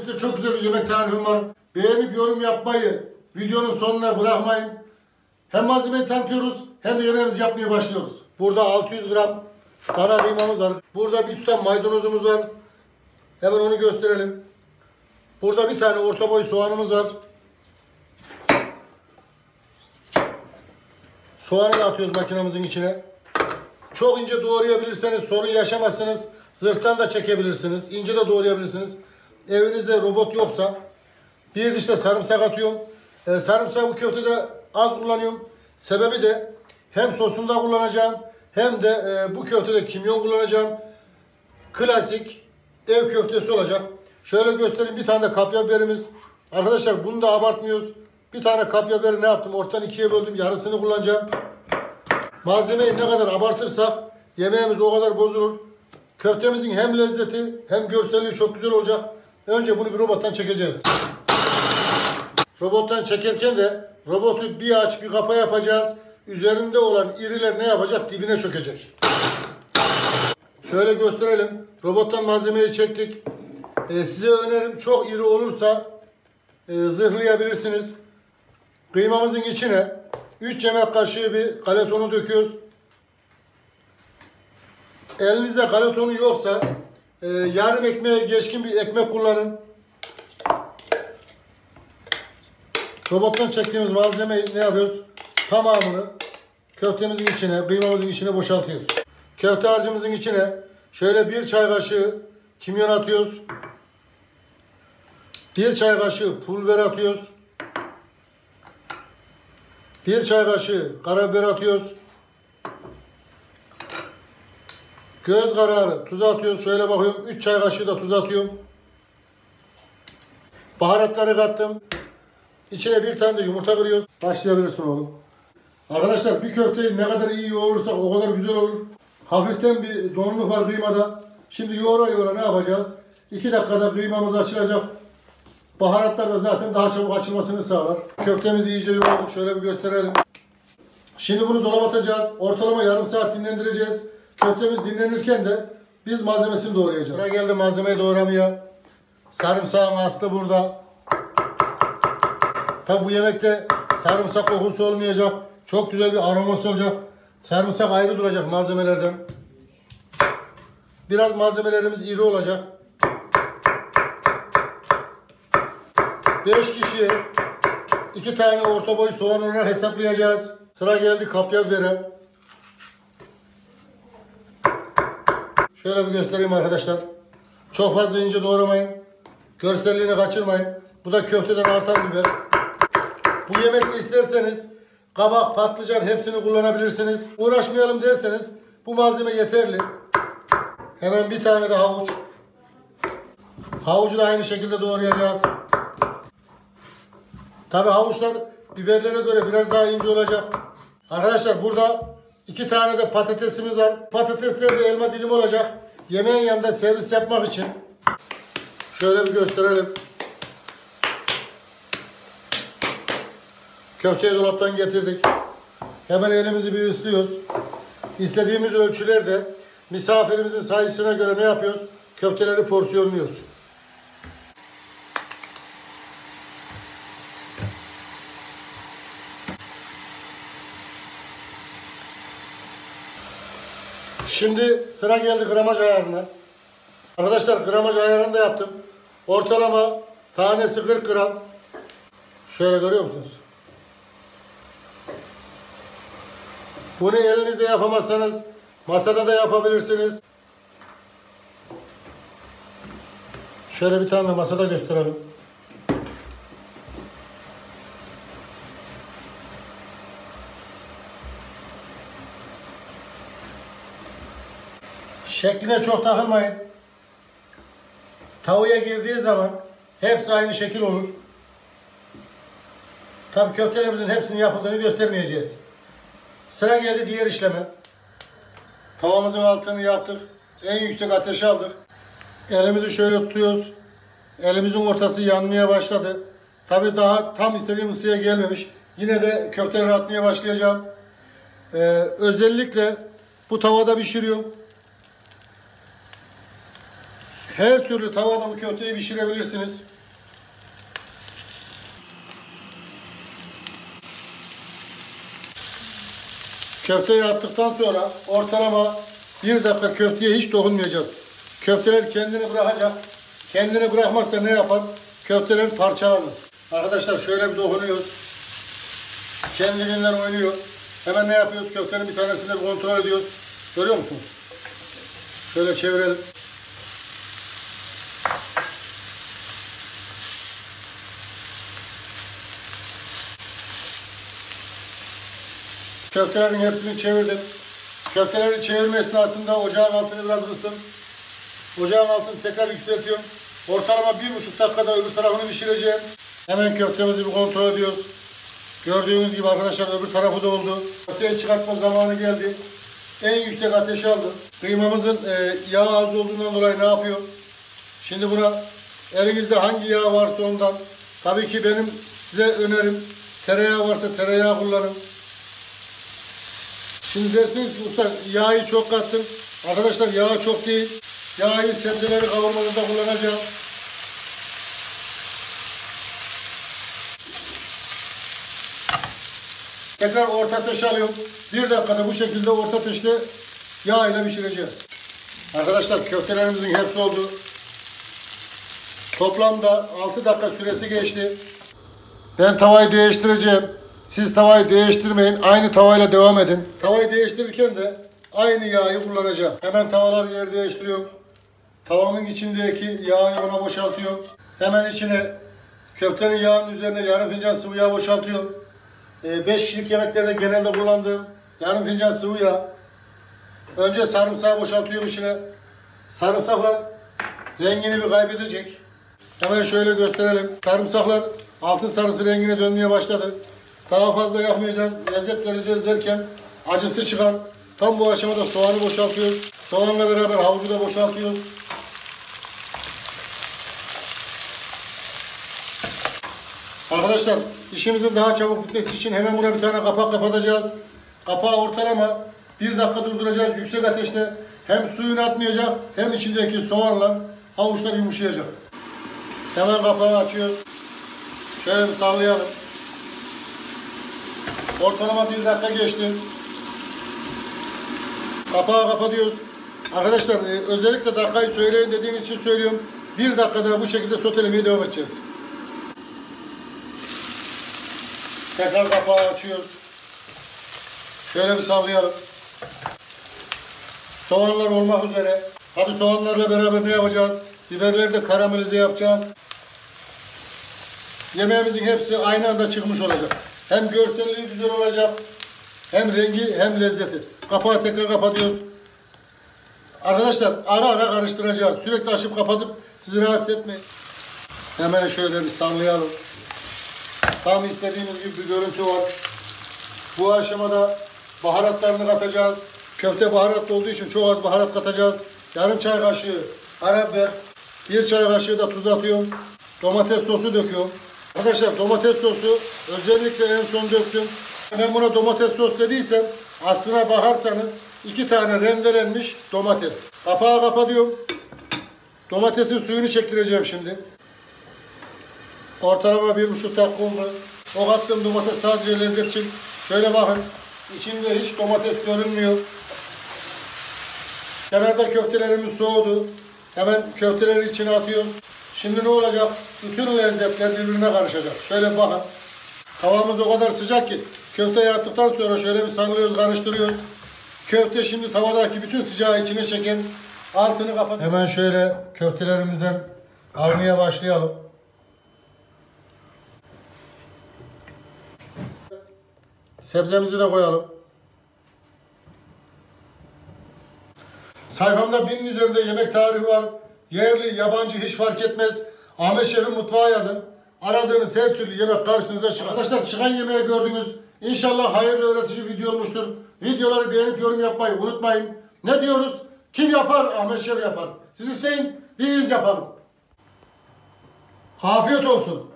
size çok güzel bir yemek tarifim var. Beğenip yorum yapmayı, videonun sonuna bırakmayın. Hem malzemeyi tanıtıyoruz hem de yemeğimizi yapmaya başlıyoruz. Burada 600 gram dana kıymamız var. Burada bir tutam maydanozumuz var. Hemen onu gösterelim. Burada bir tane orta boy soğanımız var. Soğanı da atıyoruz makinamızın içine. Çok ince doğrayabilirseniz sorun yaşamazsınız. Zırhtan da çekebilirsiniz. İnce de doğrayabilirsiniz. Evinizde robot yoksa bir diş de sarımsak atıyorum. Sarımsağı bu köftede az kullanıyorum. Sebebi de hem sosunda kullanacağım hem de bu köftede kimyon kullanacağım. Klasik ev köftesi olacak. Şöyle göstereyim, bir tane de kapya biberimiz. Arkadaşlar bunu da abartmıyoruz. Bir tane kapya biberi ne yaptım? Ortadan ikiye böldüm. Yarısını kullanacağım. Malzemeyi ne kadar abartırsak yemeğimiz o kadar bozulur. Köftemizin hem lezzeti hem görselliği çok güzel olacak. Önce bunu bir robottan çekeceğiz. Robottan çekerken de robotu bir aç bir kapa yapacağız. Üzerinde olan iriler ne yapacak? Dibine çökecek. Şöyle gösterelim. Robottan malzemeyi çektik. Size önerim, çok iri olursa zırhlayabilirsiniz. Kıymamızın içine 3 yemek kaşığı bir galetonu döküyoruz. Elinizde galetonu yoksa yarım ekmeğe geçkin bir ekmek kullanın. Robottan çektiğimiz malzemeyi ne yapıyoruz? Tamamını köftemizin içine, kıymamızın içine boşaltıyoruz. Köfte harcımızın içine şöyle 1 çay kaşığı kimyon atıyoruz. 1 çay kaşığı pul biber atıyoruz. 1 çay kaşığı karabiber atıyoruz. Göz kararı tuz atıyoruz. Şöyle bakıyorum. 3 çay kaşığı da tuz atıyorum. Baharatları kattım. İçine bir tane de yumurta kırıyoruz. Başlayabilirsin oğlum. Arkadaşlar bir köfteyi ne kadar iyi yoğurursak o kadar güzel olur. Hafiften bir donluk var kıymada. Şimdi yoğura yoğura ne yapacağız? 2 dakikada kıymamız açılacak. Baharatlar da zaten daha çabuk açılmasını sağlar. Köftemizi iyice yoğurduk. Şöyle bir gösterelim. Şimdi bunu dolaba atacağız. Ortalama yarım saat dinlendireceğiz. Köftemiz dinlenirken de biz malzemesini doğrayacağız. Buraya geldi malzemeyi doğramaya. Sarımsağın aslı burada. Tabi bu yemekte sarımsak kokusu olmayacak. Çok güzel bir aroması olacak. Sarımsak ayrı duracak malzemelerden. Biraz malzemelerimiz iri olacak. 5 kişiye 2 tane orta boy soğan olarak hesaplayacağız. Sıra geldi kapya bibere. Şöyle bir göstereyim arkadaşlar. Çok fazla ince doğramayın. Görselliğini kaçırmayın. Bu da köfteden artan biber. Bu yemekte isterseniz kabak, patlıcan hepsini kullanabilirsiniz. Uğraşmayalım derseniz bu malzeme yeterli. Hemen bir tane de havuç. Havucu da aynı şekilde doğrayacağız. Tabi havuçlar biberlere göre biraz daha ince olacak. Arkadaşlar burada 2 tane de patatesimiz var. Patatesler de elma dilim olacak. Yemeğin yanında servis yapmak için. Şöyle bir gösterelim. Köfteyi dolaptan getirdik. Hemen elimizi bir ıslıyoruz. İstediğimiz ölçülerde misafirimizin sayısına göre ne yapıyoruz? Köfteleri porsiyonluyoruz. Şimdi sıra geldi gramaj ayarına. Arkadaşlar gramaj ayarını da yaptım. Ortalama tanesi 40 gram. Şöyle görüyor musunuz? Bunu elinizde yapamazsanız masada da yapabilirsiniz. Şöyle bir tane de masada gösterelim. Şekline çok takılmayın. Tavaya girdiği zaman hepsi aynı şekil olur. Tabii köftelerimizin hepsinin yapıldığını göstermeyeceğiz. Sıra geldi diğer işleme. Tavamızın altını yaktık. En yüksek ateşe aldık. Elimizi şöyle tutuyoruz. Elimizin ortası yanmaya başladı. Tabii daha tam istediğim ısıya gelmemiş. Yine de köfteleri atmaya başlayacağım. Özellikle bu tavada pişiriyorum. Her türlü tavada bu köfteyi pişirebilirsiniz. Köfteyi attıktan sonra ortalama 1 dakika köfteye hiç dokunmayacağız. Köfteler kendini bırakacak. Kendini bırakmazsa ne yapar? Köfteler parçalanır. Arkadaşlar şöyle bir dokunuyoruz. Kendiliğinden oynuyor. Hemen ne yapıyoruz? Köftenin bir tanesini bir kontrol ediyoruz. Görüyor musunuz? Şöyle çevirelim. Köftelerin hepsini çevirdim. Köfteleri çevirme esnasında ocağın altını biraz kıstım. Ocağın altını tekrar yükseltiyorum. Ortalama 1,5 dakikada öbür tarafını pişireceğim. Hemen köftemizi bir kontrol ediyoruz. Gördüğünüz gibi arkadaşlar öbür tarafı da oldu. Köfteyi çıkartma zamanı geldi. En yüksek ateşe aldım. Kıymamızın yağ az olduğundan dolayı ne yapıyor? Şimdi buna elinizde hangi yağ varsa ondan. Tabii ki benim size önerim tereyağı varsa tereyağı kullanın. Şimdi dersiniz ki usta yağı çok kattım. Arkadaşlar yağı çok değil. Yağı sebzeleri kavurmada kullanacağım. Tekrar orta ateşe alıyorum. 1 dakikada bu şekilde orta ateşte yağ ile pişireceğim. Arkadaşlar köftelerimizin hepsi oldu. Toplamda 6 dakika süresi geçti. Ben tavayı değiştireceğim. Siz tavayı değiştirmeyin. Aynı tavayla devam edin. Tavayı değiştirirken de aynı yağı kullanacağım. Hemen tavalar yer değiştiriyorum. Tavamın içindeki yağı ona boşaltıyorum. Hemen içine köftenin yağının üzerine yarım fincan sıvı yağ boşaltıyorum. 5 kişilik yemeklerde genelde kullandığım yarım fincan sıvı yağ. Önce sarımsağı boşaltıyorum içine. Sarımsaklar rengini bir kaybedecek. Hemen şöyle gösterelim. Sarımsaklar altın sarısı rengine dönmeye başladı. Daha fazla yakmayacağız, lezzet vereceğiz derken acısı çıkar. Tam bu aşamada soğanı boşaltıyoruz. Soğanla beraber havucu da boşaltıyoruz. Arkadaşlar işimizin daha çabuk bitmesi için hemen buna bir tane kapak kapatacağız. Kapağı ortalama 1 dakika durduracağız yüksek ateşte. Hem suyunu atmayacak hem içindeki soğanlar, havuçlar yumuşayacak. Hemen kapağı açıyoruz. Şöyle bir sallayalım. Ortalama 1 dakika geçti. Kapağı kapatıyoruz. Arkadaşlar özellikle dakikayı söyleyin dediğiniz için söylüyorum. 1 dakikada bu şekilde sotelemeye devam edeceğiz. Tekrar kapağı açıyoruz. Şöyle bir sallayalım. Soğanlar olmak üzere. Tabi soğanlarla beraber ne yapacağız? Biberleri de karamelize yapacağız. Yemeğimizin hepsi aynı anda çıkmış olacak. Hem görselliği güzel olacak, hem rengi hem lezzeti. Kapağı tekrar kapatıyoruz. Arkadaşlar ara ara karıştıracağız. Sürekli açıp kapatıp sizi rahatsız etmeyin. Hemen şöyle bir sallayalım. Tam istediğimiz gibi bir görüntü var. Bu aşamada baharatlarını katacağız. Köfte baharatlı olduğu için çok az baharat katacağız. Yarım çay kaşığı karabiber, 1 çay kaşığı da tuz atıyorum. Domates sosu döküyorum. Arkadaşlar domates sosu özellikle en son döktüm. Ben buna domates sos dediysem aslına bakarsanız 2 tane rendelenmiş domates. Kapağı kapatıyorum. Domatesin suyunu çektireceğim şimdi. Ortalama 1,5 dakika oldu. O kattığım domates sadece lezzet için. Şöyle bakın. İçinde hiç domates görünmüyor. Kenarda köftelerimiz soğudu. Hemen köfteleri içine atıyoruz. Şimdi ne olacak? Bütün lezzetler birbirine karışacak. Şöyle bakın. Tavamız o kadar sıcak ki köfteyi attıktan sonra şöyle bir sallıyoruz, karıştırıyoruz. Köfte şimdi tavadaki bütün sıcağı içine çeken altını kapat. Hemen şöyle köftelerimizden almaya başlayalım. Sebzemizi de koyalım. Sayfamda 1000'in üzerinde yemek tarifi var. Yerli, yabancı hiç fark etmez. Ahmet Şef'in mutfağı yazın. Aradığınız her türlü yemek karşınıza çıkar. Arkadaşlar çıkan yemeği gördünüz. İnşallah hayırlı öğretici video olmuştur. Videoları beğenip yorum yapmayı unutmayın. Ne diyoruz? Kim yapar? Ahmet Şef yapar. Siz isteyin, biz yapalım. Afiyet olsun.